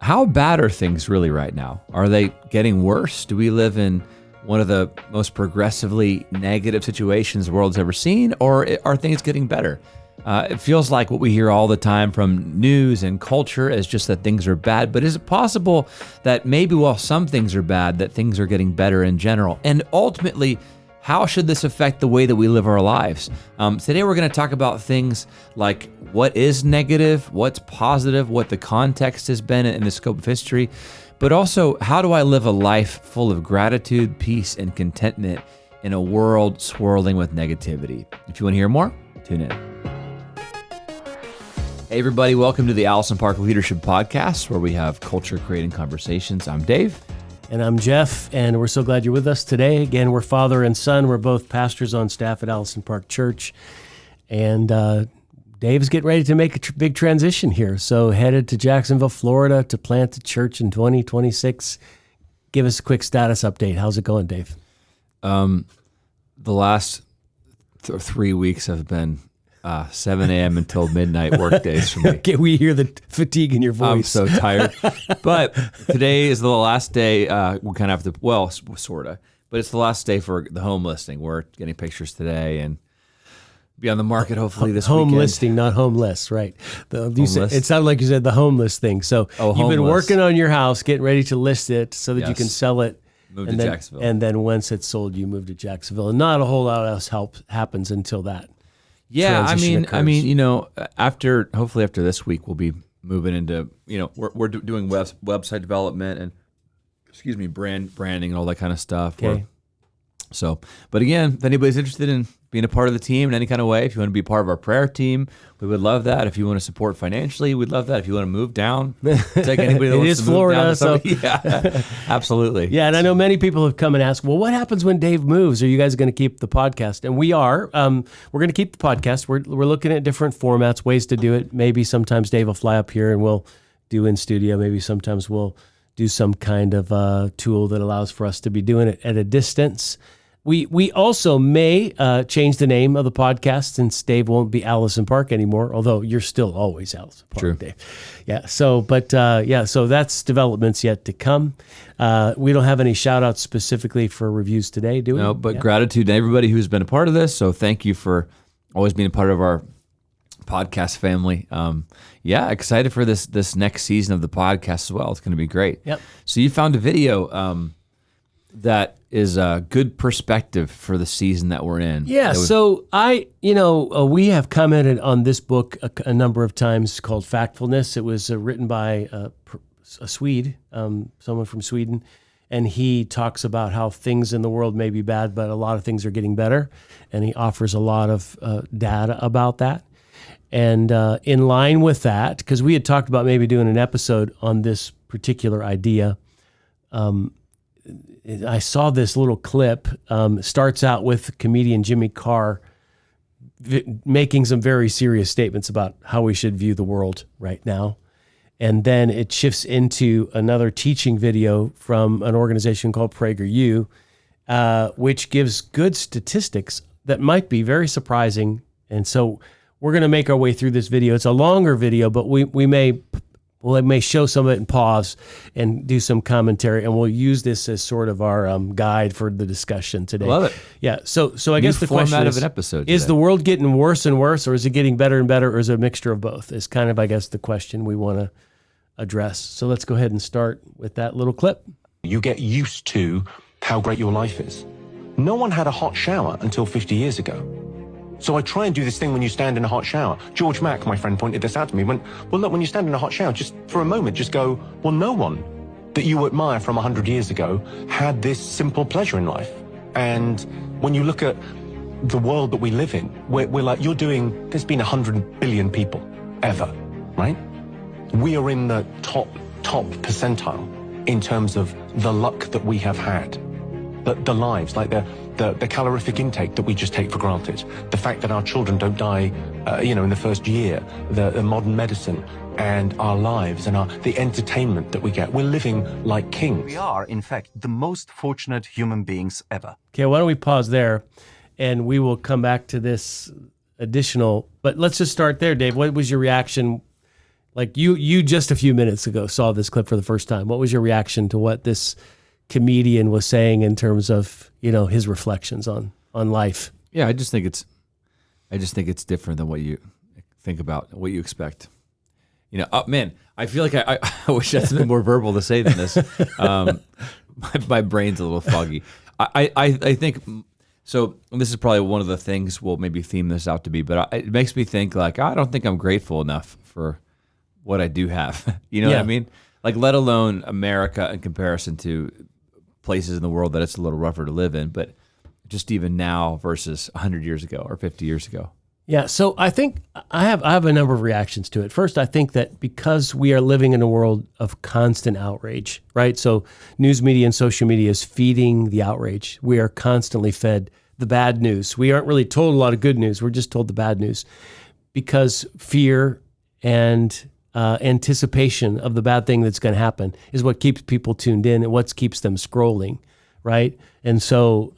how bad are things really right now? Are they getting worse? Do we live in one of the most progressively negative situations the world's ever seen, or are things getting better? It feels like what we hear all the time from news and culture is just that things are bad, but is it possible that maybe while some things are bad, that things are getting better in general? And ultimately, how should this affect the way that we live our lives? Today we're going to talk about things like what is negative, what's positive, what the context has been in the scope of history, but also how do I live a life full of gratitude, peace, and contentment in a world swirling with negativity? If you want to hear more, tune in. Hey everybody, welcome to the Allison Park Leadership Podcast, where we have culture creating conversations. I'm Dave. And I'm Jeff, and we're so glad you're with us today. Again, we're father and son. We're both pastors on staff at Allison Park Church. And Dave's getting ready to make a big transition here. So headed to Jacksonville, Florida to plant a church in 2026. Give us a quick status update. How's it going, Dave? The last 3 weeks have been 7 a.m. until midnight work days for me. Okay, we hear the fatigue in your voice. I'm so tired. But today is the last day. We kind of have to, well, sort of. But it's the last day for the home listing. We're getting pictures today and be on the market hopefully this home weekend. Listing, not homeless, right? It sounded like you said the homeless thing. So you've been working on your house, getting ready to list it so that you can sell it. Move to Jacksonville. And then once it's sold, you move to Jacksonville. And not a whole lot else happens until that. Yeah, I mean, you know, hopefully after this week, we'll be moving into, you know, we're doing website development and, branding and all that kind of stuff. Okay. But again, if anybody's interested in being a part of the team in any kind of way, if you want to be part of our prayer team, we would love that. If you want to support financially, we'd love that. If you want to move down, take anybody that wants to Florida, move down. Yeah, absolutely. Yeah, and I know many people have come and asked, well, what happens when Dave moves? Are you guys going to keep the podcast? And we are. We're going to keep the podcast. We're looking at different formats, ways to do it. Maybe sometimes Dave will fly up here and we'll do in studio. Maybe sometimes we'll do some kind of tool that allows for us to be doing it at a distance. We also may change the name of the podcast since Dave won't be Allison Park anymore, although you're still always Allison Park, True. Dave. Yeah, so that's developments yet to come. We don't have any shout outs specifically for reviews today, do we? No, but gratitude to everybody who's been a part of this. So thank you for always being a part of our podcast family. Excited for this next season of the podcast as well. It's going to be great. Yep. So you found a video that is a good perspective for the season that we're in. Yeah, so we have commented on this book a number of times called Thankfulness. It was written by a Swede, someone from Sweden, and he talks about how things in the world may be bad, but a lot of things are getting better, and he offers a lot of data about that. And in line with that, because we had talked about maybe doing an episode on this particular idea, I saw this little clip. Starts out with comedian Jimmy Carr making some very serious statements about how we should view the world right now. And then it shifts into another teaching video from an organization called PragerU, which gives good statistics that might be very surprising. And so we're going to make our way through this video. It's a longer video, but we may show some of it and pause and do some commentary, and we'll use this as sort of our guide for the discussion today. Love it. Yeah. So I guess the question is, of an episode is today. the world getting worse and worse, or is it getting better and better, or is it a mixture of both? Is kind of, I guess, the question we want to address. So let's go ahead and start with that little clip. You get used to how great your life is. No one had a hot shower until 50 years ago. So I try and do this thing when you stand in a hot shower. George Mack, my friend, pointed this out to me. Well, look, when you stand in a hot shower, just for a moment, just go, well, no one that you admire from 100 years ago had this simple pleasure in life. And when you look at the world that we live in, we're like, there's been 100 billion people ever, right? We are in the top percentile in terms of the luck that we have had. The lives, like the calorific intake that we just take for granted, the fact that our children don't die, in the first year, the modern medicine and our lives and the entertainment that we get. We're living like kings. We are, in fact, the most fortunate human beings ever. Okay, why don't we pause there, and we will come back to this additional. But let's just start there, Dave. What was your reaction Like you just a few minutes ago saw this clip for the first time. What was your reaction to what this comedian was saying in terms of, his reflections on life? Yeah, I just think it's different than what you think about, what you expect. Man, I feel like I wish I had something more verbal to say than this. My brain's a little foggy. I think so. This is probably one of the things we'll maybe theme this out to be, but it makes me think like I don't think I'm grateful enough for what I do have. You know what I mean? Like, let alone America in comparison to places in the world that it's a little rougher to live in, but just even now versus 100 years ago or 50 years ago. Yeah, so I think I have a number of reactions to it. First, I think that because we are living in a world of constant outrage, right? So news media and social media is feeding the outrage. We are constantly fed the bad news. We aren't really told a lot of good news. We're just told the bad news because fear and anticipation of the bad thing that's going to happen is what keeps people tuned in and what keeps them scrolling, right? And so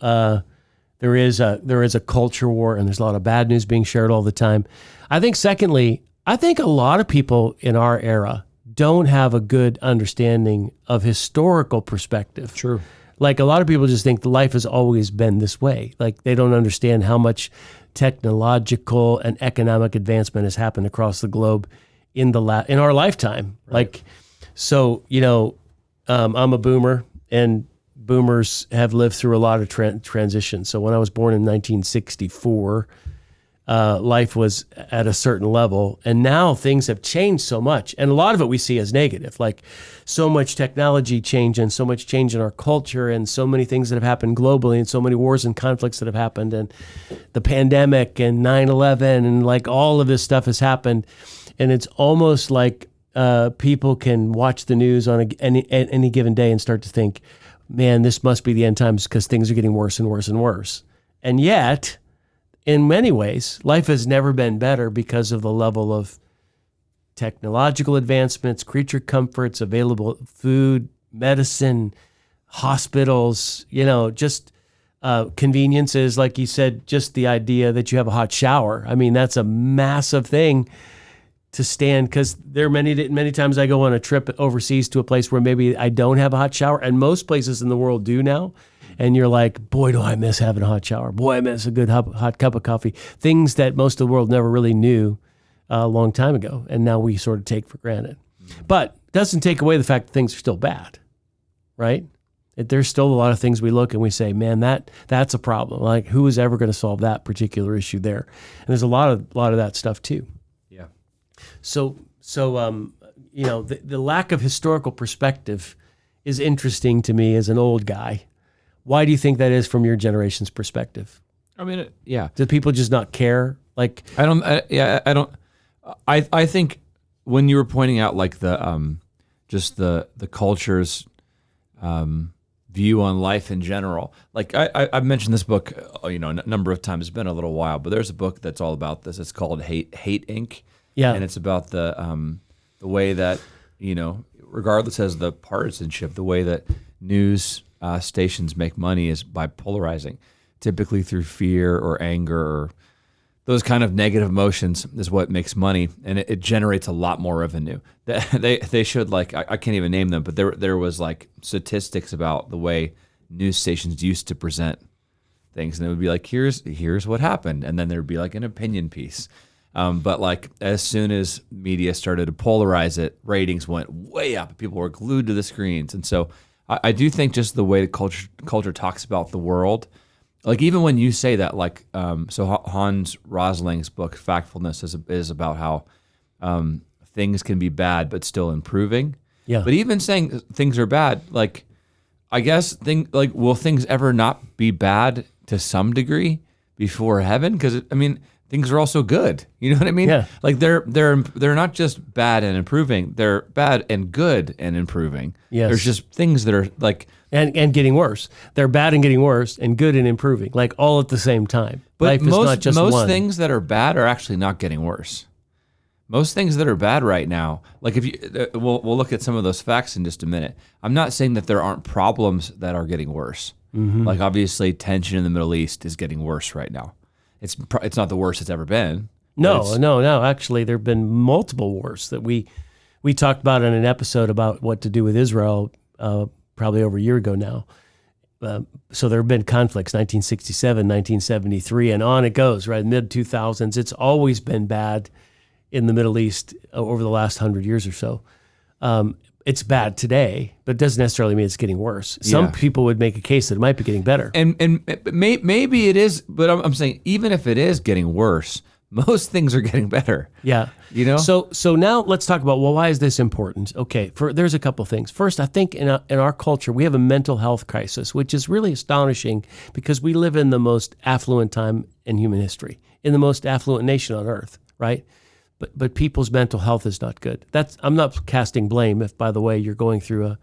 there is a culture war, and there's a lot of bad news being shared all the time. I think secondly, I think a lot of people in our era don't have a good understanding of historical perspective. True. Like, a lot of people just think the life has always been this way. Like, they don't understand how much technological and economic advancement has happened across the globe in our lifetime. Right. Like, so, I'm a boomer, and boomers have lived through a lot of transitions. So when I was born in 1964, life was at a certain level, and now things have changed so much. And a lot of it we see as negative, like so much technology change and so much change in our culture and so many things that have happened globally and so many wars and conflicts that have happened and the pandemic and 9/11 and like all of this stuff has happened. And it's almost like people can watch the news on any given day and start to think, man, this must be the end times because things are getting worse and worse and worse. And yet, in many ways, life has never been better because of the level of technological advancements, creature comforts, available food, medicine, hospitals, just conveniences. Like you said, just the idea that you have a hot shower. I mean, that's a massive thing to stand, because there are many times I go on a trip overseas to a place where maybe I don't have a hot shower, and most places in the world do now. And you're like, boy, do I miss having a hot shower. Boy, I miss a good hot cup of coffee. Things that most of the world never really knew a long time ago, and now we sort of take for granted. But it doesn't take away the fact that things are still bad, right? There's still a lot of things we look and we say, man, that's a problem. Like, who is ever going to solve that particular issue there? And there's a lot of that stuff too. Yeah. So the lack of historical perspective is interesting to me as an old guy. Why do you think that is from your generation's perspective? I mean, yeah. Do people just not care? Like, I don't. I think when you were pointing out like the just the culture's view on life in general, like I've mentioned this book, a number of times. It's been a little while, but there's a book that's all about this. It's called Hate Inc. Yeah, and it's about the way that regardless as the partisanship, the way that news stations make money is by polarizing, typically through fear or anger or those kind of negative emotions is what makes money, and it generates a lot more revenue. They should, like, I can't even name them, but there was like statistics about the way news stations used to present things, and it would be like, here's what happened, and then there'd be like an opinion piece. But like as soon as media started to polarize it, ratings went way up. People were glued to the screens, and so I do think just the way the culture talks about the world, like even when you say that, like so Hans Rosling's book Thankfulness is about how things can be bad but still improving. Yeah. But even saying things are bad, like I guess will things ever not be bad to some degree before heaven? Because things are also good. You know what I mean? Yeah. Like they're not just bad and improving. They're bad and good and improving. Yes. There's just things that are like and getting worse. They're bad and getting worse, and good and improving, like all at the same time. But life is not just most one. things that are bad are actually not getting worse. Most things that are bad right now, like if you, we'll look at some of those facts in just a minute. I'm not saying that there aren't problems that are getting worse. Mm-hmm. Like obviously tension in the Middle East is getting worse right now. It's not the worst it's ever been, No. Actually, there have been multiple wars that we talked about in an episode about what to do with Israel probably over a year ago now. So there have been conflicts, 1967, 1973, and on it goes, right? Mid-2000s. It's always been bad in the Middle East over the last 100 years or so. It's bad today, but it doesn't necessarily mean it's getting worse. Some people would make a case that it might be getting better. And maybe it is, but I'm saying even if it is getting worse, most things are getting better. Yeah. You know? So now let's talk about, well, why is this important? Okay, there's a couple things. First, I think in our culture, we have a mental health crisis, which is really astonishing because we live in the most affluent time in human history, in the most affluent nation on earth, right? But people's mental health is not good. I'm not casting blame if, by the way, you're going through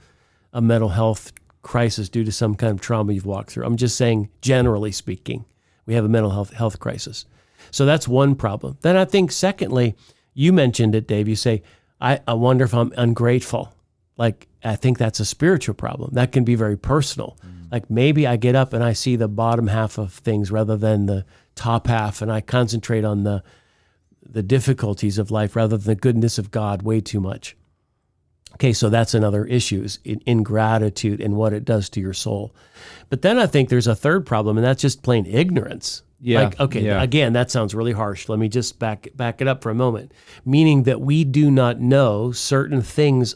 a mental health crisis due to some kind of trauma you've walked through. I'm just saying, generally speaking, we have a mental health crisis. So that's one problem. Then I think, secondly, you mentioned it, Dave. You say, I wonder if I'm ungrateful. Like, I think that's a spiritual problem. That can be very personal. Like maybe I get up and I see the bottom half of things rather than the top half, and I concentrate on the difficulties of life rather than the goodness of God way too much. Okay, so that's another issue, is ingratitude and what it does to your soul. But then I think there's a third problem, and that's just plain ignorance. Yeah. Again, that sounds really harsh. Let me just back it up for a moment. Meaning that we do not know certain things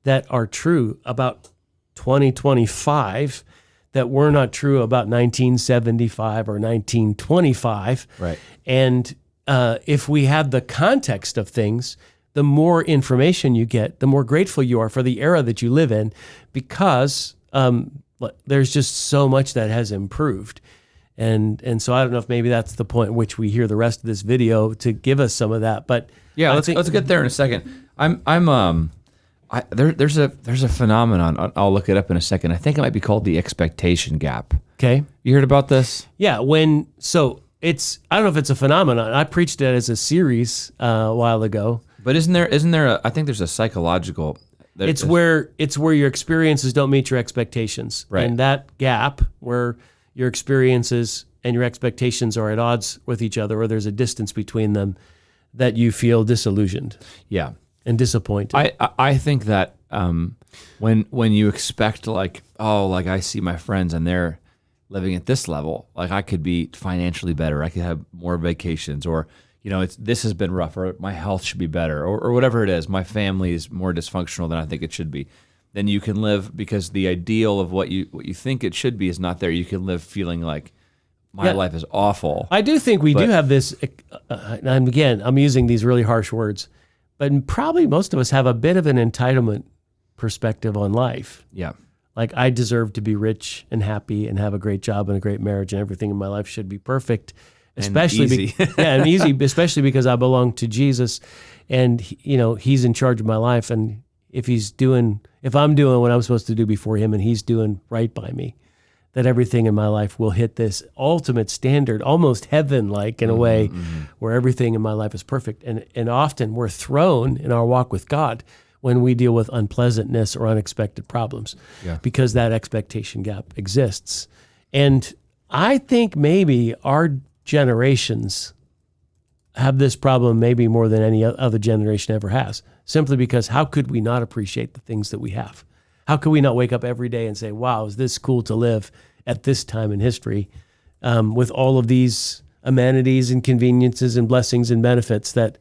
that are true about 2025 that were not true about 1975 or 1925. Right. And if we have the context of things, the more information you get, the more grateful you are for the era that you live in, because there's just so much that has improved. And so I don't know if maybe that's the point at which we hear the rest of this video to give us some of that. But yeah, let's get there in a second. There's a phenomenon. I'll look it up in a second. I think it might be called the expectation gap. Okay, you heard about this? Yeah. I don't know if it's a phenomenon. I preached it as a series a while ago. But isn't there I think there's a psychological. It's where your experiences don't meet your expectations, right? And that gap where your experiences and your expectations are at odds with each other, or there's a distance between them, that you feel disillusioned. Yeah. And disappointed. I think that when you expect like I see my friends and they're living at this level, like I could be financially better, I could have more vacations, or this has been rough, or my health should be better, or whatever it is, my family is more dysfunctional than I think it should be. Then you can live, because the ideal of what you think it should be is not there. You can live feeling like my life is awful. I do think we do have this, and again, I'm using these really harsh words, but probably most of us have a bit of an entitlement perspective on life. Yeah. Like, I deserve to be rich and happy and have a great job and a great marriage, and everything in my life should be perfect. Especially and easy. And easy, especially because I belong to Jesus, and He's in charge of my life. And if I'm doing what I'm supposed to do before Him, and He's doing right by me, that everything in my life will hit this ultimate standard, almost heaven-like in a way, where everything in my life is perfect. And often we're thrown in our walk with God when we deal with unpleasantness or unexpected problems, because that expectation gap exists. And I think maybe our generations have this problem maybe more than any other generation ever has, simply because how could we not appreciate the things that we have? How could we not wake up every day and say, wow, is this cool to live at this time in history with all of these amenities and conveniences and blessings and benefits that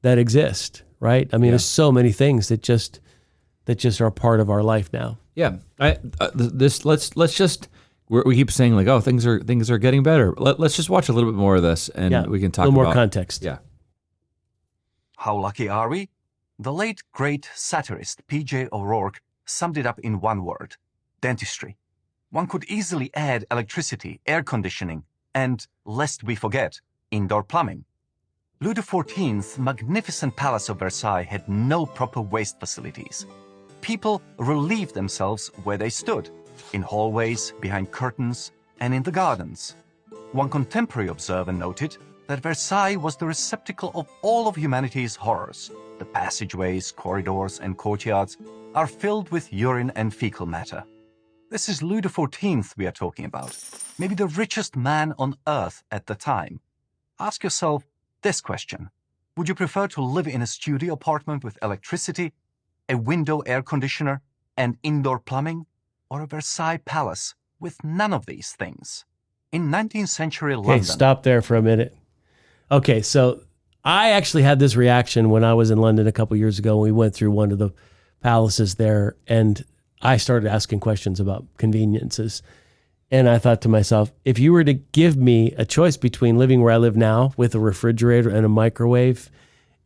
exist, right? I mean, there's so many things that just are a part of our life now. Yeah. Let's just, we keep saying like, oh, things are getting better. Let's just watch a little bit more of this, and we can talk about a little more context. Yeah. How lucky are we? The late, great satirist P.J. O'Rourke summed it up in one word: dentistry. One could easily add electricity, air conditioning, and, lest we forget, indoor plumbing. Louis XIV's magnificent Palace of Versailles had no proper waste facilities. People relieved themselves where they stood, in hallways, behind curtains, and in the gardens. One contemporary observer noted that Versailles was the receptacle of all of humanity's horrors. The passageways, corridors, and courtyards are filled with urine and fecal matter. This is Louis XIV we are talking about, maybe the richest man on earth at the time. Ask yourself, This question: would you prefer to live in a studio apartment with electricity, a window air conditioner, and indoor plumbing, or a Versailles palace with none of these things? In 19th century Okay, London... stop there for a minute. Okay, so I actually had this reaction when I was in London a couple years ago when we went through one of the palaces there, and I started asking questions about conveniences. And I thought to myself, if you were to give me a choice between living where I live now with a refrigerator and a microwave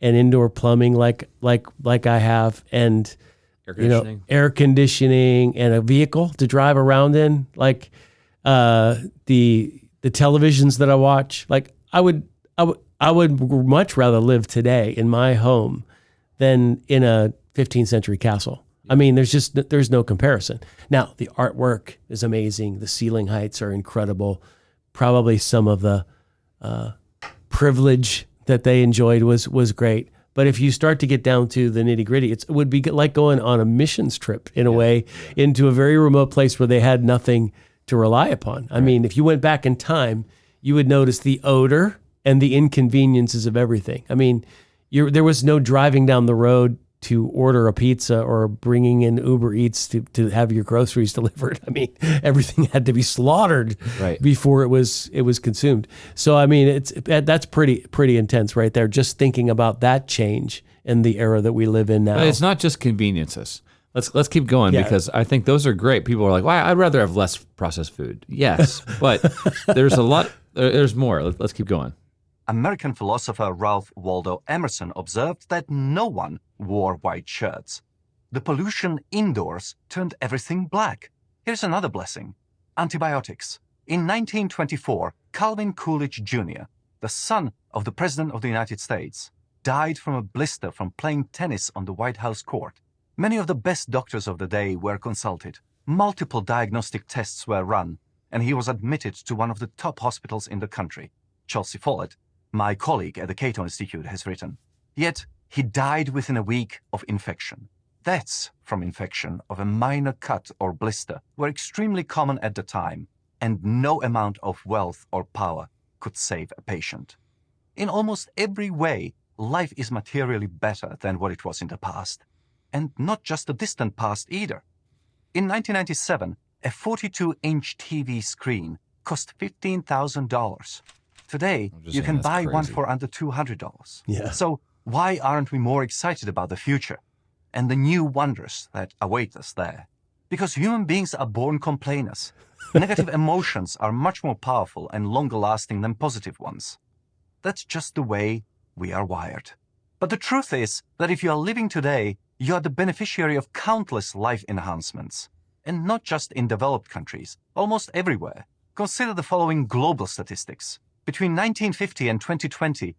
and indoor plumbing like I have, and air conditioning and a vehicle to drive around in, like the televisions that I watch, like I would much rather live today in my home than in a 15th century castle. I mean, there's no comparison. Now, the artwork is amazing. The ceiling heights are incredible. Probably some of the privilege that they enjoyed was great. But if you start to get down to the nitty gritty, it would be like going on a missions trip in a way into a very remote place where they had nothing to rely upon. I mean, if you went back in time, you would notice the odor and the inconveniences of everything. I mean, there was no driving down the road to order a pizza or bringing in Uber Eats to have your groceries delivered. I mean, everything had to be slaughtered before it was consumed. So I mean, that's pretty intense right there. Just thinking about that change in the era that we live in now. But it's not just conveniences. Let's keep going because I think those are great. People are like, "Well, I'd rather have less processed food." Yes, but there's a lot. There's more. Let's keep going. American philosopher Ralph Waldo Emerson observed that no one wore white shirts. The pollution indoors turned everything black. Here's another blessing: antibiotics. In 1924, Calvin Coolidge Jr., the son of the President of the United States, died from a blister from playing tennis on the White House court. Many of the best doctors of the day were consulted. Multiple diagnostic tests were run, and he was admitted to one of the top hospitals in the country. Chelsea Follett, my colleague at the Cato Institute, has written, yet he died within a week of infection. Deaths from infection of a minor cut or blister were extremely common at the time, and no amount of wealth or power could save a patient. In almost every way, life is materially better than what it was in the past, and not just the distant past either. In 1997, a 42-inch TV screen cost $15,000. Today, you can buy one for under $200. Yeah. So why aren't we more excited about the future and the new wonders that await us there? Because human beings are born complainers. Negative emotions are much more powerful and longer lasting than positive ones. That's just the way we are wired. But the truth is that if you are living today, you are the beneficiary of countless life enhancements. And not just in developed countries, almost everywhere. Consider the following global statistics. Between 1950 and 2020,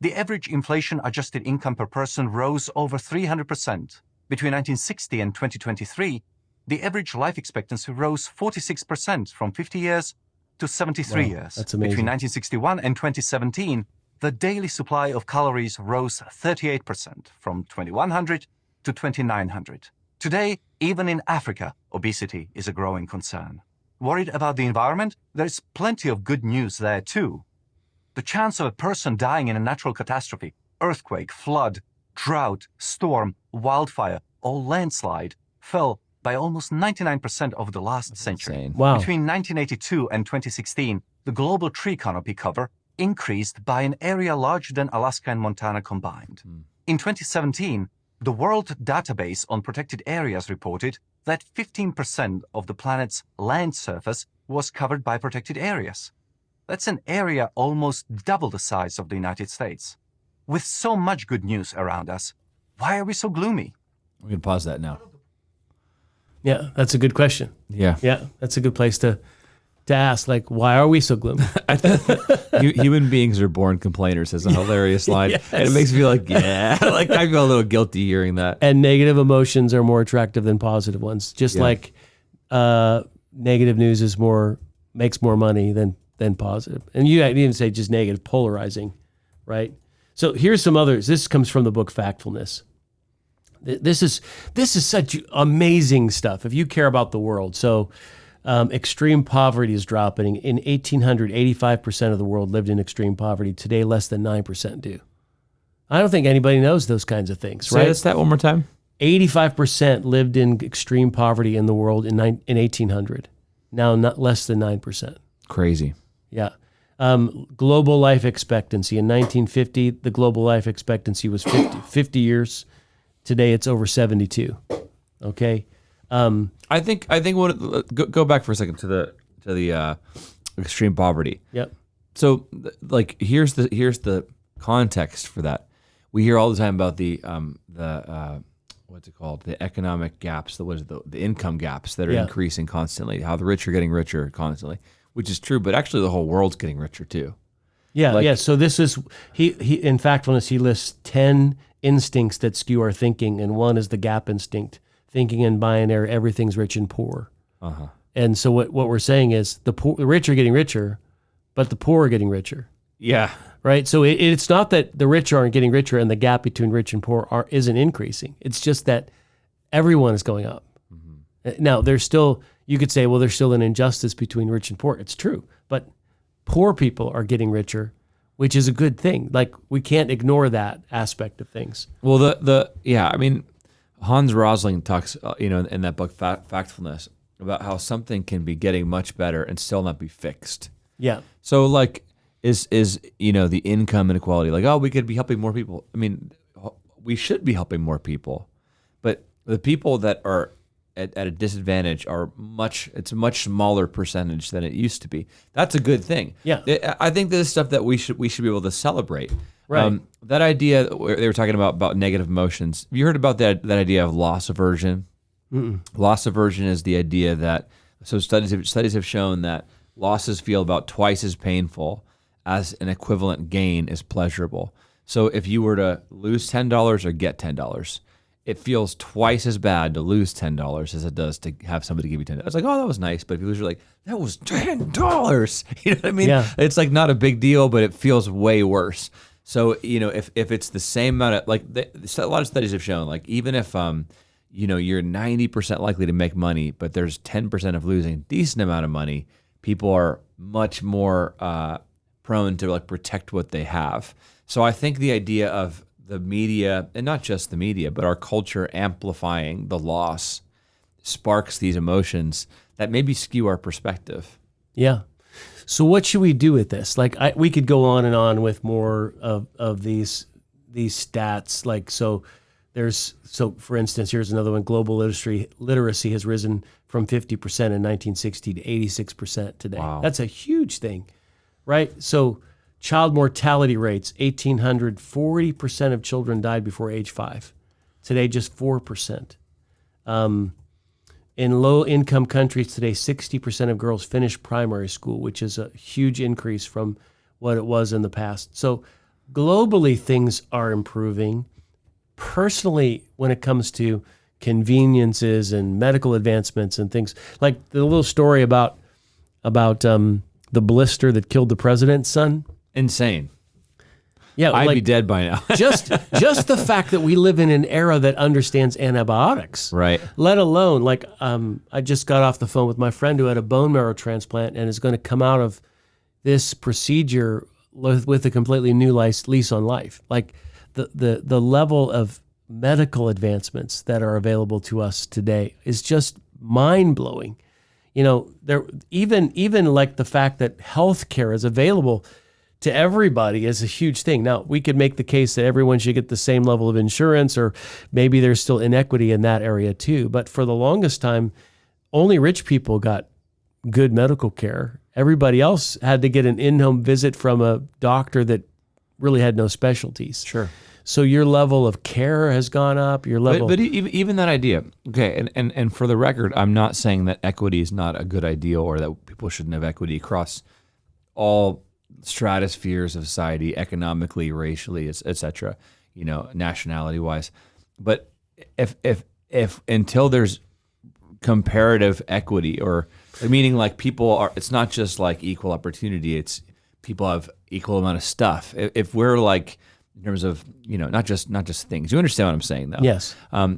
the average inflation-adjusted income per person rose over 300%. Between 1960 and 2023, the average life expectancy rose 46% from 50 years to 73 years. That's amazing. Between 1961 and 2017, the daily supply of calories rose 38% from 2,100 to 2,900. Today, even in Africa, obesity is a growing concern. Worried about the environment? There's plenty of good news there too. The chance of a person dying in a natural catastrophe, earthquake, flood, drought, storm, wildfire, or landslide fell by almost 99% over the last century. Insane. Wow. Between 1982 and 2016, the global tree canopy cover increased by an area larger than Alaska and Montana combined. In 2017, the World Database on Protected Areas reported that 15% of the planet's land surface was covered by protected areas. That's an area almost double the size of the United States. With so much good news around us, why are we so gloomy? We can pause that now. Yeah, that's a good question. Yeah. Yeah, that's a good place to ask, like, why are we so gloomy? Human beings are born complainers is a hilarious line. Yes. And it makes me feel like, like I feel a little guilty hearing that. And negative emotions are more attractive than positive ones. Just like negative news makes more money than positive. And you even say just negative, polarizing, right? So here's some others. This comes from the book Thankfulness. This is such amazing stuff if you care about the world. So Extreme poverty is dropping. In 1800, 85% of the world lived in extreme poverty. Today, less than 9% do. I don't think anybody knows those kinds of things, right? Say that one more time. 85% lived in extreme poverty in the world in 1800. Now, not less than 9%. Crazy. Yeah. Global life expectancy. In 1950, the global life expectancy was 50 years. Today, it's over 72. Okay. I think what go back for a second to the extreme poverty. Yep. So like here's the context for that. We hear all the time about the what's it called? The economic gaps, the income gaps that are increasing constantly, how the rich are getting richer constantly, which is true, but actually the whole world's getting richer too. Yeah, so this is he in Thankfulness he lists 10 instincts that skew our thinking, and one is the gap instinct, thinking in binary, everything's rich and poor. Uh-huh. And so what we're saying is the rich are getting richer, but the poor are getting richer. Yeah. Right? So it's not that the rich aren't getting richer and the gap between rich and poor isn't increasing. It's just that everyone is going up. Mm-hmm. Now, you could say, well, there's still an injustice between rich and poor. It's true. But poor people are getting richer, which is a good thing. Like, we can't ignore that aspect of things. Well, I mean, Hans Rosling talks, in that book, Factfulness, about how something can be getting much better and still not be fixed. Yeah. So, like, is the income inequality, like, oh, we could be helping more people. I mean, we should be helping more people, but the people that are at a disadvantage it's a much smaller percentage than it used to be. That's a good thing. Yeah. I think this is stuff that we should be able to celebrate. Right. That idea where they were talking about negative emotions. Have you heard about that idea of loss aversion? Mm-mm. Loss aversion is the idea that, so studies have shown that losses feel about twice as painful as an equivalent gain is pleasurable. So if you were to lose $10 or get $10, it feels twice as bad to lose $10 as it does to have somebody give you $10. It's like, oh, that was nice, but if you lose, you're like, that was $10. You know what I mean? Yeah. It's like not a big deal, but it feels way worse. So if it's the same amount of, like, a lot of studies have shown, like, even if you're 90% likely to make money, but there's 10% of losing a decent amount of money, people are much more prone to, like, protect what they have. So I think the idea of the media, and not just the media, but our culture amplifying the loss sparks these emotions that maybe skew our perspective. Yeah. So what should we do with this? Like, we could go on and on with more of these stats. Like, so for instance, here's another one. Global literacy has risen from 50% in 1960 to 86% today. Wow. That's a huge thing, right? So child mortality rates, 1800, 40% of children died before age 5. Today, just 4%. In low-income countries today, 60% of girls finish primary school, which is a huge increase from what it was in the past. So globally, things are improving. Personally, when it comes to conveniences and medical advancements and things, like the little story about the blister that killed the president's son. Insane. Yeah, I'd be dead by now. just the fact that we live in an era that understands antibiotics, Right. Let alone, like, I just got off the phone with my friend who had a bone marrow transplant and is going to come out of this procedure with a completely new lease on life. Like, the level of medical advancements that are available to us today is just mind blowing. There even like the fact that healthcare is available to everybody is a huge thing. Now, we could make the case that everyone should get the same level of insurance, or maybe there's still inequity in that area too. But for the longest time, only rich people got good medical care. Everybody else had to get an in-home visit from a doctor that really had no specialties. Sure. So your level of care has gone up. Your level, but even that idea, okay. And for the record, I'm not saying that equity is not a good ideal or that people shouldn't have equity across all stratospheres of society, economically, racially, etc. Nationality wise. But if until there's comparative equity, or meaning like people are, it's not just like equal opportunity. It's people have equal amount of stuff. If we're like, in terms of, not just things. You understand what I'm saying, though? yes.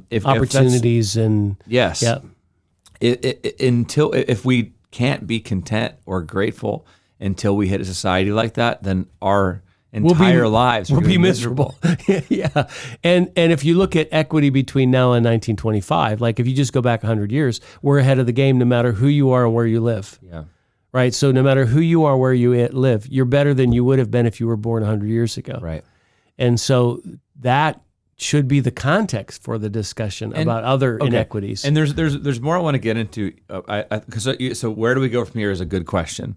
If Opportunities and yes, yeah. If we can't be content or grateful until we hit a society like that, then our entire lives will be miserable. Yeah. And if you look at equity between now and 1925, like if you just go back 100 years, we're ahead of the game no matter who you are and where you live. Yeah. Right? So no matter who you are, where you live, you're better than you would have been if you were born 100 years ago. Right. And so that should be the context for the discussion about other inequities. And there's more I want to get into. So where do we go from here is a good question.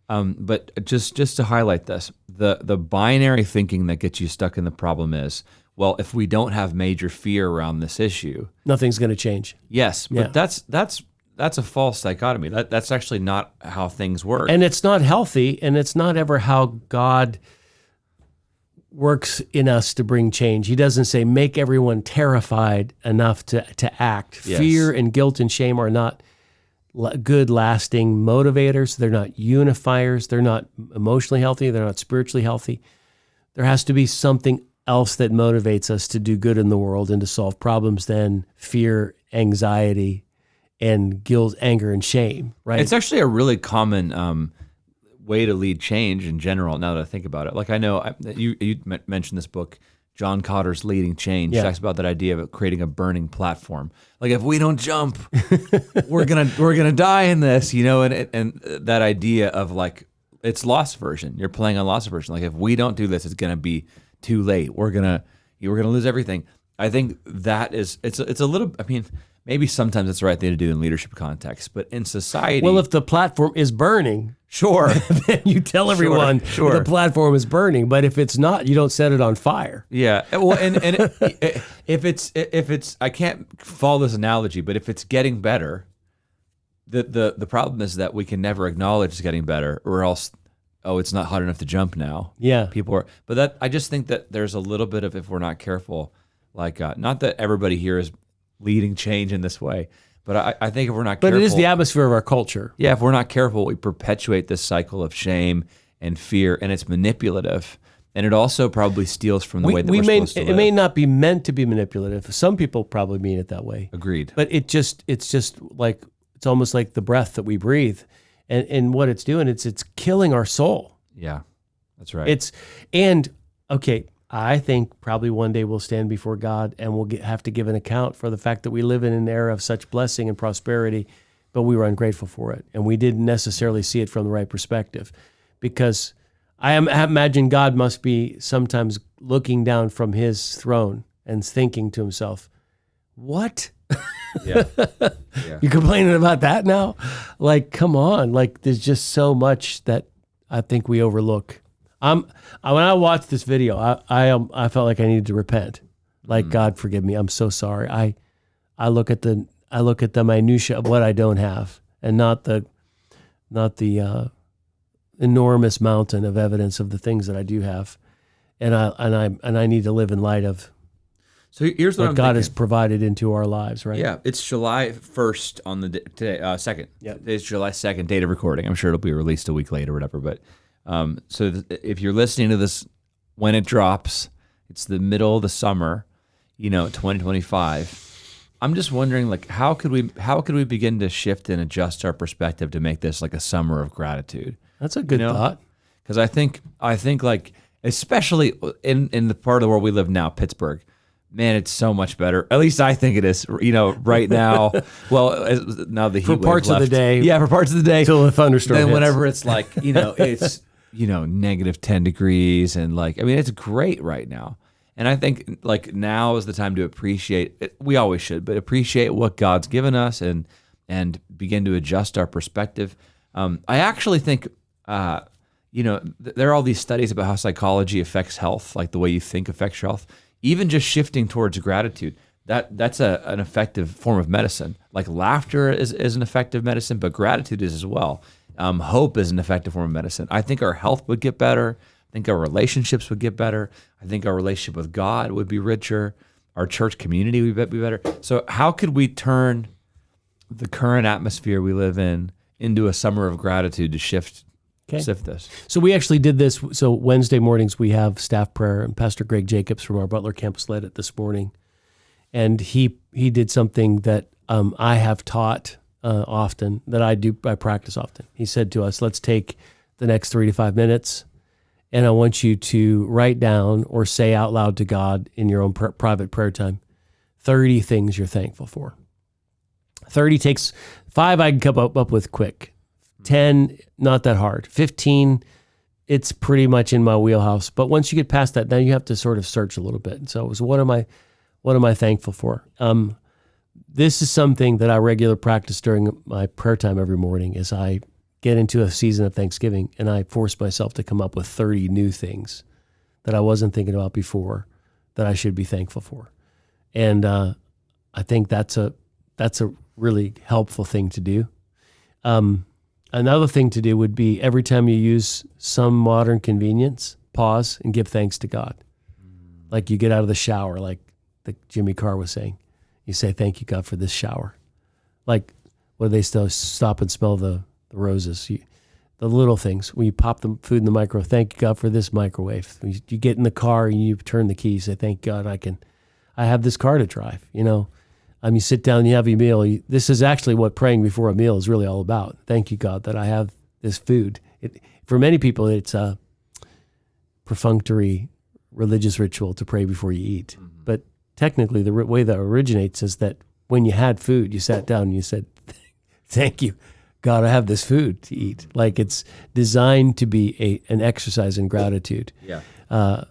But just to highlight this, the binary thinking that gets you stuck in the problem is, well, if we don't have major fear around this issue, nothing's going to change. Yes, but that's a false dichotomy. That's actually not how things work. And it's not healthy, and it's not ever how God works in us to bring change. He doesn't say make everyone terrified enough to act. Yes. Fear and guilt and shame are not good, lasting motivators. They're not unifiers. They're not emotionally healthy. They're not spiritually healthy. There has to be something else that motivates us to do good in the world and to solve problems than fear, anxiety, and guilt, anger, and shame, right? It's actually a really common way to lead change in general, now that I think about it. Like I know you mentioned this book, John Cotter's Leading Change. Yeah. Talks about that idea of creating a burning platform. Like if we don't jump, we're gonna die in this, and that idea of like it's lost version. You're playing on lost version. Like if we don't do this, it's gonna be too late. We're gonna lose everything. I think that is it's a little. I mean, maybe sometimes it's the right thing to do in leadership context, but in society, well, if the platform is burning, sure, then you tell everyone Sure. the platform is burning. But if it's not, you don't set it on fire. Yeah. Well, and if it's I can't follow this analogy, but if it's getting better, the problem is that we can never acknowledge it's getting better, or else it's not hot enough to jump now. Yeah. People are, but that I just think that there's a little bit of, if we're not careful, like not that everybody here is leading change in this way, but I think if we're not careful, But it is the atmosphere of our culture. Yeah, if we're not careful, we perpetuate this cycle of shame and fear, and it's manipulative. And it also probably steals from the way that we're supposed to live. It may not be meant to be manipulative. Some people probably mean it that way. Agreed. But it's just like, it's almost like the breath that we breathe. And what it's doing, it's killing our soul. Yeah, that's right. I think probably one day we'll stand before God and we'll have to give an account for the fact that we live in an era of such blessing and prosperity, but we were ungrateful for it. And we didn't necessarily see it from the right perspective. Because I imagine God must be sometimes looking down from his throne and thinking to himself, what? Yeah. You're complaining about that now? Like, come on. Like, there's just so much that I think we overlook. When I watched this video, I felt like I needed to repent. Like, God, forgive me. I'm so sorry. I look at the minutia of what I don't have, and not the enormous mountain of evidence of the things that I do have, and I need to live in light of. So here's what God has provided into our lives, right? Yeah, it's July 1st on the today 2nd. Yeah, it's July 2nd, date of recording. I'm sure it'll be released a week later or whatever. But if you're listening to this when it drops, it's the middle of the summer, 2025. I'm just wondering, like, how could we begin to shift and adjust our perspective to make this like a summer of gratitude? That's a good thought. Because I think like, especially in the part of the world we live now, Pittsburgh. Man, it's so much better. At least I think it is. Right now. Well, now the heat for parts of the day. Yeah, for parts of the day. Till the thunderstorm. Then hits. whenever it's like, it's negative 10 degrees, and like, I mean, it's great right now. And I think like now is the time to appreciate it. We always should, but appreciate what God's given us and begin to adjust our perspective. I actually think there are all these studies about how psychology affects health, like the way you think affects your health. Even just shifting towards gratitude, that's an effective form of medicine. Like laughter is an effective medicine, but gratitude is as well. Hope is an effective form of medicine. I think our health would get better. I think our relationships would get better. I think our relationship with God would be richer. Our church community would be better. So how could we turn the current atmosphere we live in into a summer of gratitude to shift this? So we actually did this. So Wednesday mornings we have staff prayer, and Pastor Greg Jacobs from our Butler campus led it this morning. And he did something that I have taught often, that I practice often. He said to us, let's take the next 3 to 5 minutes, and I want you to write down or say out loud to God in your own private prayer time 30 things you're thankful for. 30 takes 5 I can come up with quick. 10, not that hard. 15, it's pretty much in my wheelhouse. But once you get past that, then you have to sort of search a little bit. So it was, what am I thankful for? This is something that I regularly practice during my prayer time every morning as I get into a season of Thanksgiving, and I force myself to come up with 30 new things that I wasn't thinking about before that I should be thankful for. And I think that's a really helpful thing to do. Another thing to do would be every time you use some modern convenience, pause and give thanks to God. Like you get out of the shower, like Jimmy Carr was saying. You say, thank you, God, for this shower. Like, what do they still stop and smell the roses? The little things. When you pop the food in the microwave, thank you, God, for this microwave. When you get in the car and you turn the key, you say, thank God, I have this car to drive, you sit down and you have your meal. This is actually what praying before a meal is really all about. Thank you, God, that I have this food. For many people, it's a perfunctory religious ritual to pray before you eat. Mm-hmm. But technically, the way that originates is that when you had food, you sat down and you said, thank you, God, I have this food to eat. Like it's designed to be an exercise in gratitude. Yeah. I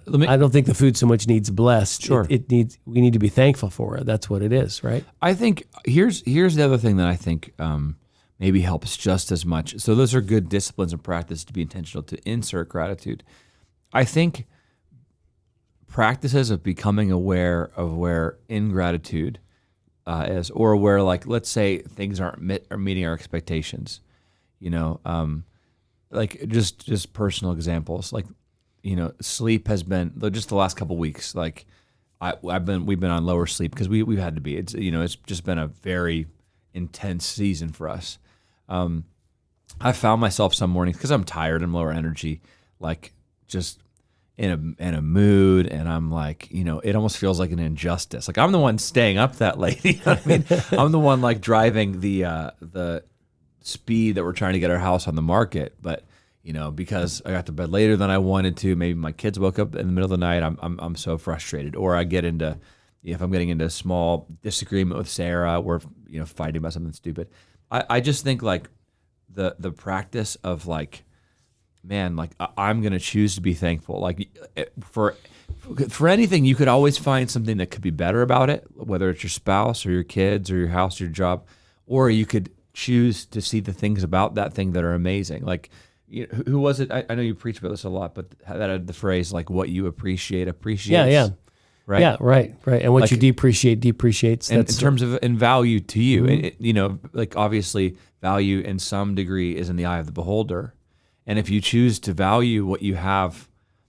don't think the food so much needs blessed. Sure. We need to be thankful for it. That's what it is, right? I think here's the other thing that I think maybe helps just as much. So those are good disciplines and practice to be intentional to insert gratitude. I think practices of becoming aware of where ingratitude is, or where, like, let's say things aren't meeting our expectations, like just personal examples, like, sleep has been just the last couple of weeks. Like we've been on lower sleep because we've had to be. It's it's just been a very intense season for us. I found myself some mornings because I'm tired and lower energy, like just in a mood, and I'm like, it almost feels like an injustice. Like I'm the one staying up that late. You know what I mean? I'm the one like driving the speed that we're trying to get our house on the market, but because I got to bed later than I wanted to, maybe my kids woke up in the middle of the night. I'm so frustrated, or I get into, if I'm getting into a small disagreement with Sarah, we're fighting about something stupid. I just think like the practice of like, man, like I'm gonna choose to be thankful. Like for anything, you could always find something that could be better about it, whether it's your spouse or your kids or your house or your job, or you could choose to see the things about that thing that are amazing. Like, who was it? I know you preach about this a lot, but that had the phrase like, "What you appreciates." Yeah. Right. Yeah. Right. And what you depreciates. And in terms of in value to you, Mm-hmm. like obviously value in some degree is in the eye of the beholder. And if you choose to value what you have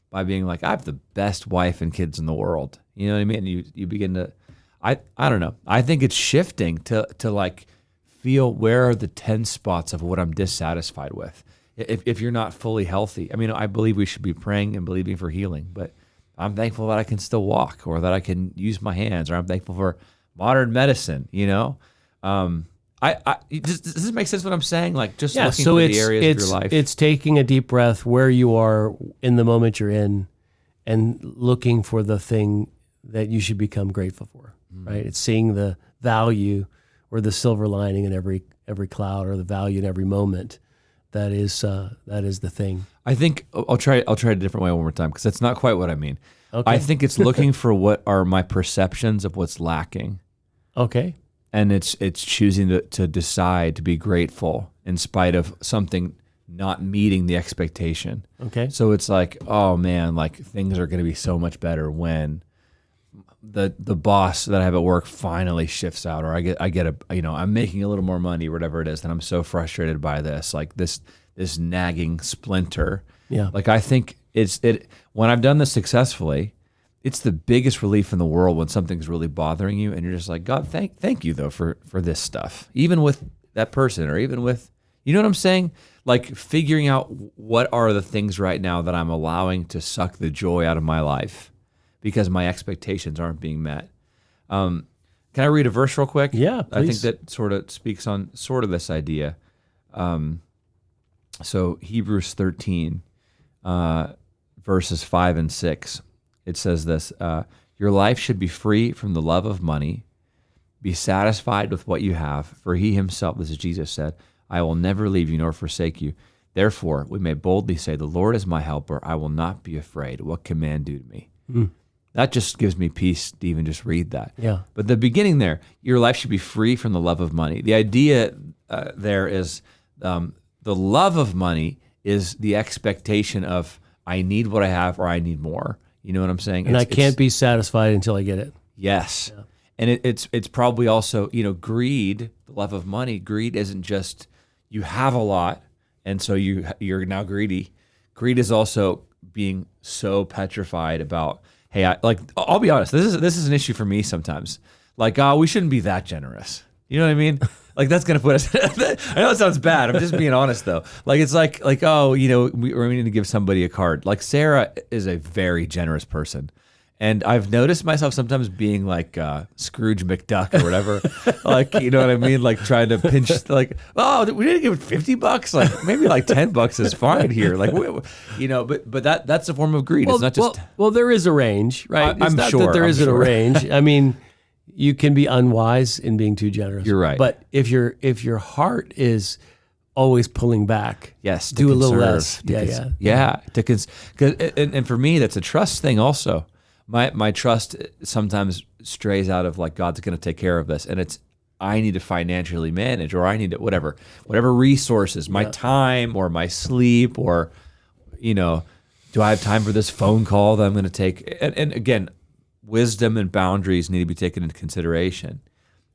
by being like, I have the best wife and kids in the world, you know what I mean? You begin to, I don't know. I think it's shifting to like feel where are the 10 spots of what I'm dissatisfied with. If you're not fully healthy, I mean, I believe we should be praying and believing for healing, but I'm thankful that I can still walk, or that I can use my hands, or I'm thankful for modern medicine, Does this make sense what I'm saying? Like just looking for the areas of your life. It's taking a deep breath where you are in the moment you're in and looking for the thing that you should become grateful for, right? It's seeing the value or the silver lining in every cloud, or the value in every moment. That is the thing. I think I'll try it a different way one more time, because that's not quite what I mean. Okay. I think it's looking for what are my perceptions of what's lacking. Okay. And it's choosing to decide to be grateful in spite of something not meeting the expectation. Okay. So it's like, oh man, like things are going to be so much better when the boss that I have at work finally shifts out, or I get I'm making a little more money, whatever it is, and I'm so frustrated by this, like this nagging splinter. Yeah. Like I think when I've done this successfully, it's the biggest relief in the world when something's really bothering you, and you're just like, God, thank you though for this stuff, even with that person, or even with, you know what I'm saying? Like figuring out what are the things right now that I'm allowing to suck the joy out of my life because my expectations aren't being met. Can I read a verse real quick? Yeah, I think please. that sort of speaks on sort of this idea. So Hebrews 13, verses 5 and 6, it says this, your life should be free from the love of money. Be satisfied with what you have, for he himself, this is Jesus said, I will never leave you nor forsake you. Therefore, we may boldly say, the Lord is my helper. I will not be afraid. What can man do to me? That just gives me peace to even just read that. Yeah. But the beginning there, your life should be free from the love of money. The idea there is the love of money is the expectation of I need what I have or I need more. You know what I'm saying? And I can't be satisfied until I get it. Yes. Yeah. And it's probably also, greed, the love of money. Greed isn't just you have a lot and so you're now greedy. Greed is also being so petrified about, hey, I'll be honest, this is an issue for me sometimes. Like, we shouldn't be that generous. You know what I mean? Like that's gonna put us. I know it sounds bad. I'm just being honest though. Like it's like we need to give somebody a card. Like Sarah is a very generous person, and I've noticed myself sometimes being like Scrooge McDuck or whatever. Like you know what I mean? Like trying to pinch. Like we didn't give it $50. Like maybe like $10 is fine here. Like but that's a form of greed. It's not just. Well, there is a range, right? I'm not sure that there I'm isn't sure. a range. I mean. You can be unwise in being too generous. You're right. But if your heart is always pulling back, yes, to do a little conserve, less. Yeah. And for me, that's a trust thing also. My trust sometimes strays out of like God's going to take care of this, and I need to financially manage, or I need to whatever resources, my time or my sleep, or do I have time for this phone call that I'm going to take? And again. Wisdom and boundaries need to be taken into consideration.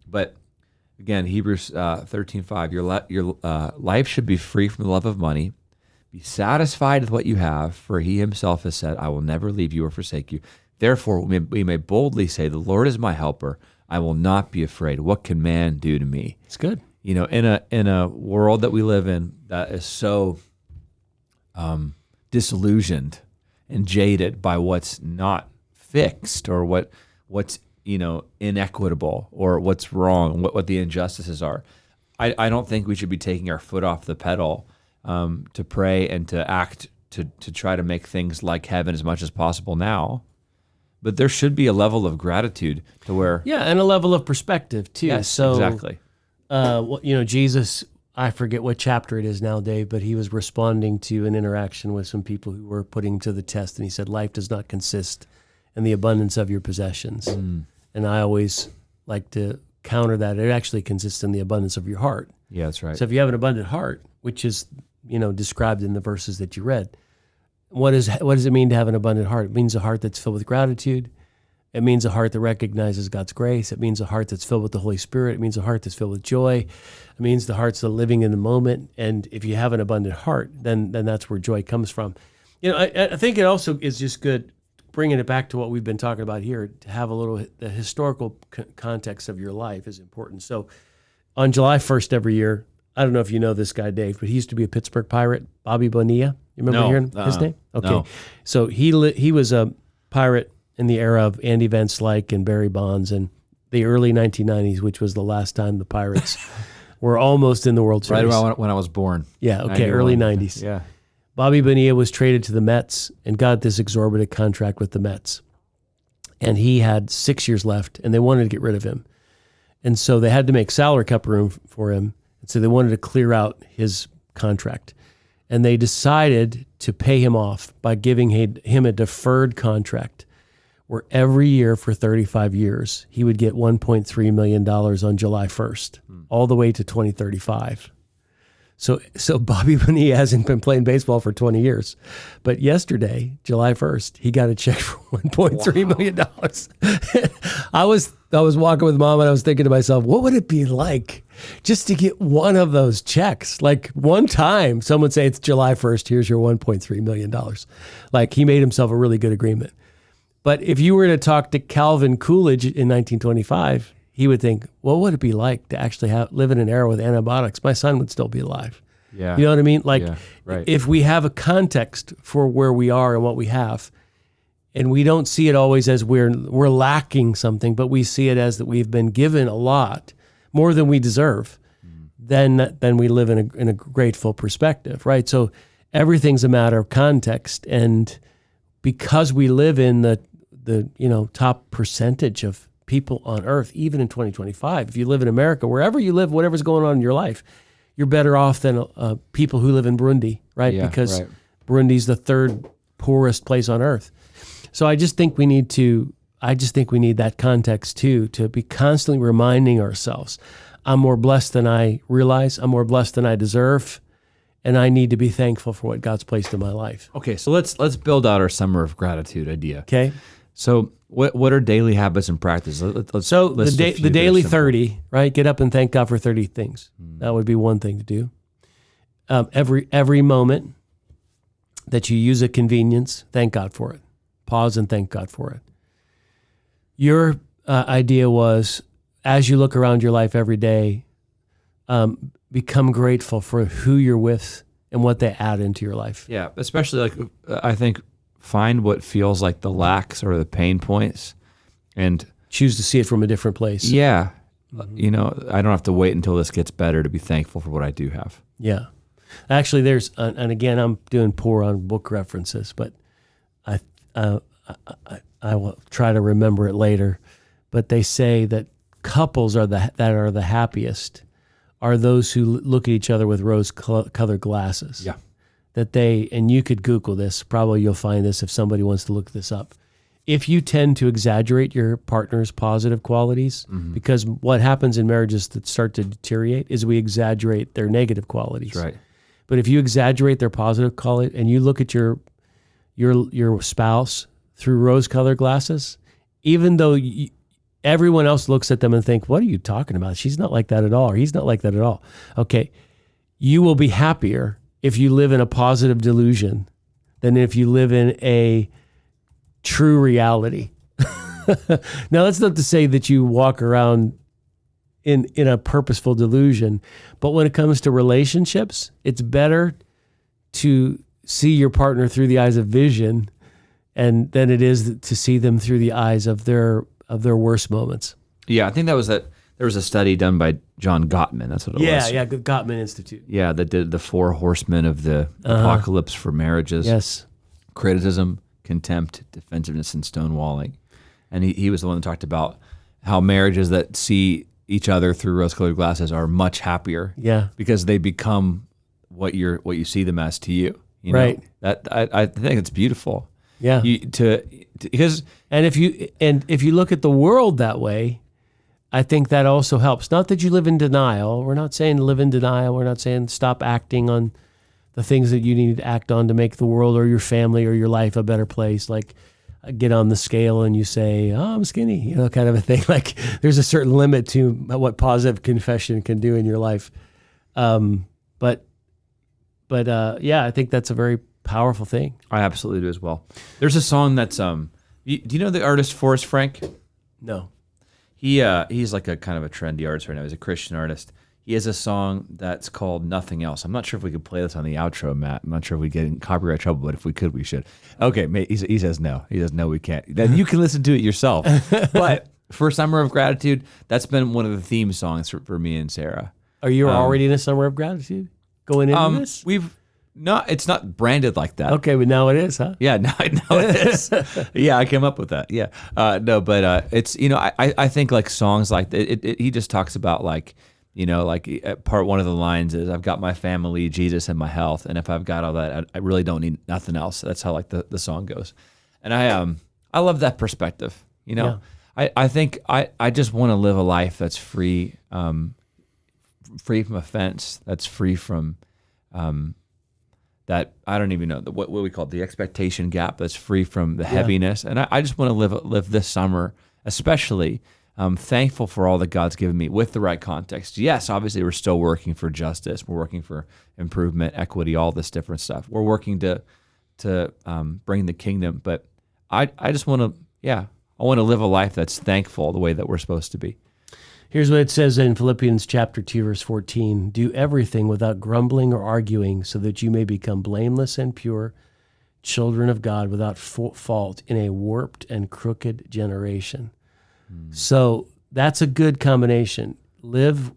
But again, Hebrews 13:5, your life should be free from the love of money. Be satisfied with what you have, for he himself has said, I will never leave you or forsake you. Therefore, we may boldly say, the Lord is my helper. I will not be afraid. What can man do to me? It's good. In a world that we live in that is so disillusioned and jaded by what's not fixed or what's inequitable or what's wrong, what the injustices are. I don't think we should be taking our foot off the pedal to pray and to act to try to make things like heaven as much as possible now. But there should be a level of gratitude to where and a level of perspective too. Yes, so exactly. Jesus, I forget what chapter it is now, Dave, but he was responding to an interaction with some people who were putting to the test, and he said, life does not consist in the abundance of your possessions. And I always like to counter that. It actually consists in the abundance of your heart. Yeah, that's right. So if you have an abundant heart, which is, described in the verses that you read, what does it mean to have an abundant heart? It means a heart that's filled with gratitude. It means a heart that recognizes God's grace. It means a heart that's filled with the Holy Spirit. It means a heart that's filled with joy. It means the heart's living in the moment. And if you have an abundant heart, then that's where joy comes from. I think it also is just good, bringing it back to what we've been talking about here, to have a little, the historical context of your life is important. So on July 1st every year, I don't know if you know this guy, Dave, but he used to be a Pittsburgh Pirate, Bobby Bonilla. You remember hearing his name? Okay. No. So he was a Pirate in the era of Andy Van Slyke and Barry Bonds and the early 1990s, which was the last time the Pirates were almost in the World Series. Right around when I was born. Yeah, okay, 91. early 90s. Yeah. Bobby Bonilla was traded to the Mets and got this exorbitant contract with the Mets. And he had 6 years left, and they wanted to get rid of him. And so they had to make salary cap room for him. And so they wanted to clear out his contract. And they decided to pay him off by giving him a deferred contract where every year for 35 years, he would get $1.3 million on July 1st, all the way to 2035. So Bobby Bonilla hasn't been playing baseball for 20 years. But yesterday, July 1st, he got a check for $1.3 million. I was walking with Mom and I was thinking to myself, what would it be like just to get one of those checks? Like one time, someone say it's July 1st, here's your $1.3 million. Like he made himself a really good agreement. But if you were to talk to Calvin Coolidge in 1925, he would think, what would it be like to actually live in an era with antibiotics? My son would still be alive. Yeah. You know what I mean? Like, right. if we have a context for where we are and what we have, And we don't see it always as we're lacking something, but we see it as that we've been given a lot, more than we deserve. Then we live in a grateful perspective, right? So everything's a matter of context, and because we live in the top percentage of people on earth, even in 2025, if you live in America, wherever you live, whatever's going on in your life, you're better off than people who live in Burundi, right? Yeah, because right. Burundi's the third poorest place on earth. So I just think we need that context too, to be constantly reminding ourselves, I'm more blessed than I realize, I'm more blessed than I deserve, and I need to be thankful for what God's placed in my life. Okay, so let's build out our summer of gratitude idea. Okay? So what are daily habits and practices? So the daily 30, right? Get up and thank God for 30 things. That would be one thing to do. Every moment that you use a convenience, thank God for it. Pause and thank God for it. Your idea was, as you look around your life every day, become grateful for who you're with and what they add into your life. Yeah, especially I think find what feels like the lacks or the pain points, and choose to see it from a different place. Yeah, I don't have to wait until this gets better to be thankful for what I do have. Yeah, actually, there's and again, I'm doing poor on book references, but I will try to remember it later. But they say that couples that are the happiest are those who look at each other with rose-colored glasses. Yeah. And you could Google this, probably you'll find this if somebody wants to look this up. If you tend to exaggerate your partner's positive qualities, because what happens in marriages that start to deteriorate is we exaggerate their negative qualities. That's right. But if you exaggerate their positive quality and you look at your spouse through rose-colored glasses, even though everyone else looks at them and think, what are you talking about? She's not like that at all, or he's not like that at all. Okay, you will be happier if you live in a positive delusion than if you live in a true reality. Now, that's not to say that you walk around in a purposeful delusion, but when it comes to relationships, it's better to see your partner through the eyes of vision than it is to see them through the eyes of their worst moments. Yeah, I think there was a study done by John Gottman. That's what it was. Yeah, Gottman Institute. Yeah, that did the 4 horsemen of the apocalypse for marriages. Yes. Criticism, contempt, defensiveness, and stonewalling. And he was the one that talked about how marriages that see each other through rose-colored glasses are much happier. Yeah. Because they become what you see them as to you. You know? Right. That I think it's beautiful. Yeah. Because if you look at the world that way, I think that also helps. Not that you live in denial. We're not saying live in denial. We're not saying stop acting on the things that you need to act on to make the world or your family or your life a better place. Like get on the scale and you say, oh, I'm skinny, kind of a thing. Like there's a certain limit to what positive confession can do in your life. But I think that's a very powerful thing. I absolutely do as well. There's a song that's do you know the artist Forrest Frank? No. He's like a kind of a trendy artist right now. He's a Christian artist. He has a song that's called Nothing Else. I'm not sure if we could play this on the outro, Matt. I'm not sure if we get in copyright trouble, but if we could, we should. Okay, he says no. He says no, we can't. Then you can listen to it yourself. But for Summer of Gratitude, that's been one of the theme songs for me and Sarah. Are you already in a Summer of Gratitude going into this? It's not branded like that. Okay, but now it is, huh? Yeah, now it is. Yeah, I came up with that. Yeah, it's I think like songs like he just talks about like part one of the lines is I've got my family, Jesus, and my health, and if I've got all that, I really don't need nothing else. That's how like the song goes, and I love that perspective. Yeah. I think I just want to live a life that's free from offense, that's free from that I don't even know what we call it, the expectation gap, that's free from the heaviness. And I just want to live this summer, especially thankful for all that God's given me with the right context. Yes, obviously we're still working for justice. We're working for improvement, equity, all this different stuff. We're working to bring the kingdom. But I just want to, I want to live a life that's thankful the way that we're supposed to be. Here's what it says in Philippians chapter 2, verse 14. Do everything without grumbling or arguing so that you may become blameless and pure, children of God without fault in a warped and crooked generation. So that's a good combination. Live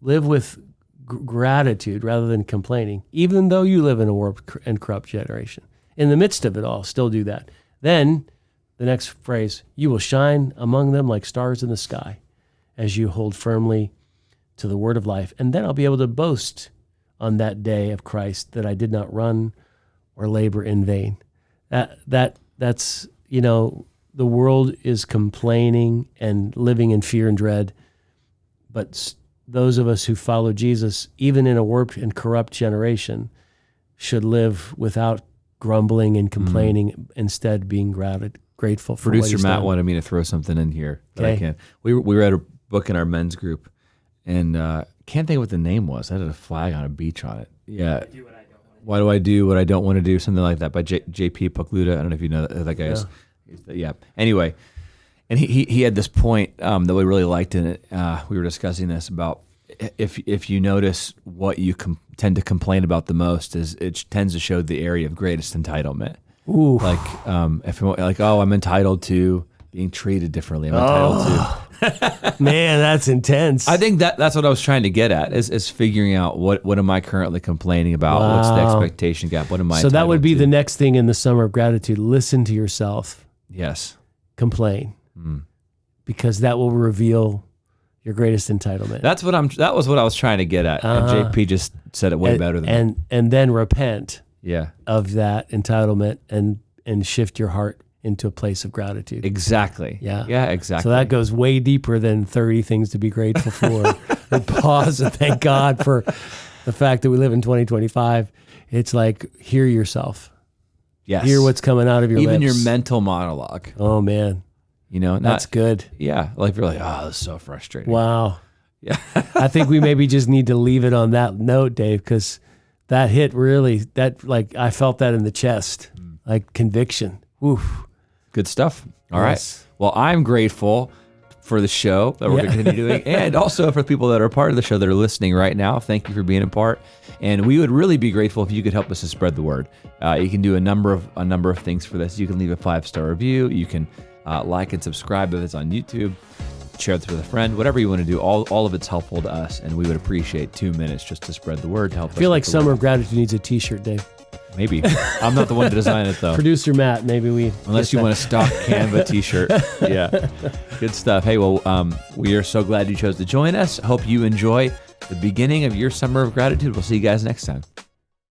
with gratitude rather than complaining, even though you live in a warped and corrupt generation. In the midst of it all, still do that. Then the next phrase, you will shine among them like stars in the sky as you hold firmly to the word of life. And then I'll be able to boast on that day of Christ that I did not run or labor in vain. That's the world is complaining and living in fear and dread, but those of us who follow Jesus, even in a warped and corrupt generation, should live without grumbling and complaining, instead being grateful for Producer what he's Matt done. wanted me to throw something in here that I Okay. can. We read a book in our men's group, and can't think of what the name was. I had a flag on a beach on it. Yeah. Why do I do what I don't want to do? Something like that by J.P. Pokluda. I don't know if you know that guy is. Yeah. Anyway, and he had this point that we really liked in it. We were discussing this about if you notice what you tend to complain about the most is it tends to show the area of greatest entitlement. Ooh. Like if I'm entitled to being treated differently. I'm entitled to. Man, that's intense. I think that's what I was trying to get at is figuring out what am I currently complaining about? What's the expectation gap? What am I? So that would be entitled the to? next thing in the summer of gratitude. Listen to yourself. Yes. Complain, because that will reveal your greatest entitlement. That was what I was trying to get at. And JP just said it way better than me. And then repent Yeah. of that entitlement and shift your heart into a place of gratitude. Exactly. Yeah. Yeah, exactly. So that goes way deeper than 30 things to be grateful for. And pause and thank God for the fact that we live in 2025. It's like, hear yourself. yes. Hear what's coming out of your even lips. your mental monologue. Oh, man. That's good. Yeah. Like you're like, oh, this is so frustrating. Wow. Yeah. I think we maybe just need to leave it on that note, Dave, because that hit really, I felt that in the chest, like conviction. Oof. Good stuff. All right. Yes. Well, I'm grateful for the show that we're going to continue doing, and also for people that are part of the show that are listening right now. Thank you for being a part. And we would really be grateful if you could help us to spread the word. You can do a number of things for this. You can leave a 5-star review. You can like and subscribe if it's on YouTube. Share this with a friend. Whatever you want to do, all of it's helpful to us, and we would appreciate 2 minutes just to spread the word to help us. I feel like spread the Summer word. of Gratitude needs a t-shirt, Dave. Maybe. I'm not the one to design it though. Producer Matt, maybe we... Unless you want a stock Canva t-shirt. Yeah. Good stuff. Hey, well, we are so glad you chose to join us. Hope you enjoy the beginning of your summer of gratitude. We'll see you guys next time.